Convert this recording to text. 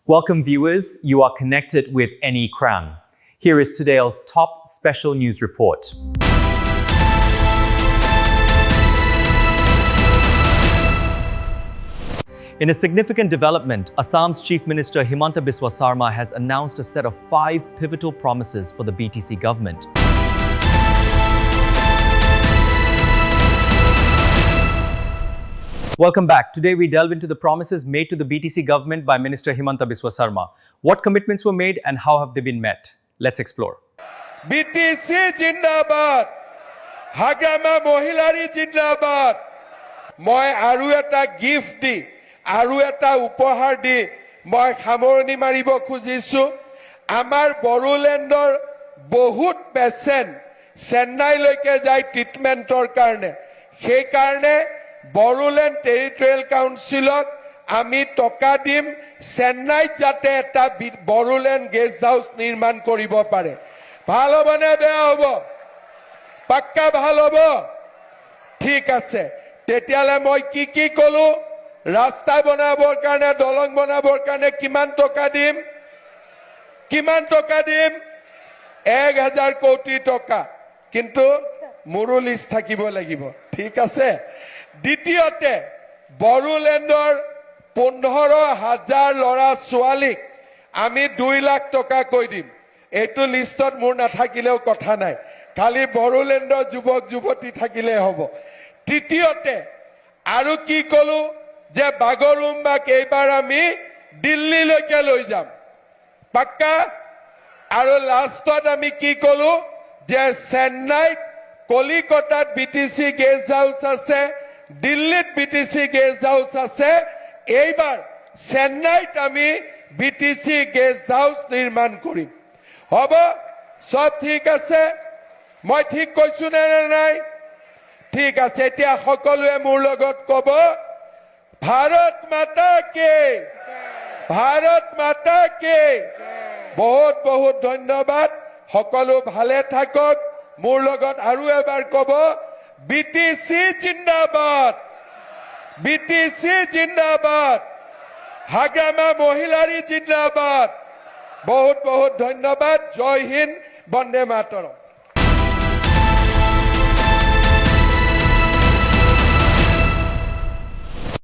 Welcome viewers, you are connected with NE Crown. Here is today's top special news report. In a significant development, Assam's Chief Minister Himanta Biswa Sarma has announced a set of 5 pivotal promises for the BTC government. Welcome back. Today we delve into the promises made to the BTC government by Minister Himanta Biswa Sarma. What commitments were made and how have they been met? Let's explore. BTC Jindabad, Hagama Mohilari Jindabad. Moi aru eta gift di, aru eta upahar di, moi khamoroni maribo khujisu. Amar Borulandor bahut patient Chennai loike jai treatmentor karne. Sei karne Boruland Territorial Councilok আমি টকা দিম চেন্নাই যাতে এটা Bodoland guest হাউস নির্মাণ কৰিব পাৰে ভাল হ'ব নে বেয়া হ'ব পাক্কা ভাল হ'ব ঠিক আছে তেতিয়ালে মই কি কলো ৰাস্তা বনাবৰ কাৰণে দলং বনাবৰ কাৰণে কিমান টকা দিম 1000 কোটি টকা কিন্তু মোৰো লিষ্ট থাকিব লাগিব ঠিক আছে দ্বিতীয়তে বড়োলেণ্ডৰ 15,000 লৰা ছোৱালীক আমি 2 লাখ টকা কৈ দিম এটো লিষ্টত মোৰ নাথাকিলেও কথা নাই খালি বড়োলেণ্ডৰ যুৱক যুৱতী থাকিলে হ'ব তৃতীয়তে আৰু কি কলো যে বাগৰুম্বাক এইবাৰ আমি দিল্লীলৈকে লৈ যাম পাক্কা আৰু লাষ্টত আমি কি কলো যে চেন্নাইত কলিকতাত বিটিসি গেস্ট হাউস আছে দিল্লীত বিটিসি গেস্ট হাউস আছে এইবাৰ চেন্নাইত আমি বিটিসি গেস্ট হাউস নিৰ্মাণ কৰিম হ'ব সব ঠিক আছে মই ঠিক কৈছো নে নাই ঠিক আছে এতিয়া সকলোৱে মোৰ লগত ক'ব ভাৰত মাতা কে বহুত বহুত ধন্যবাদ সকলো ভালে থাকক মোৰ লগত আৰু এবাৰ ক'ব BTC জিন্দাবাদ হাগামা মহিলাৰী জিন্দাবাদ বহুত বহুত ধন্যবাদ জয় হিন্দ বন্দে মাতৰম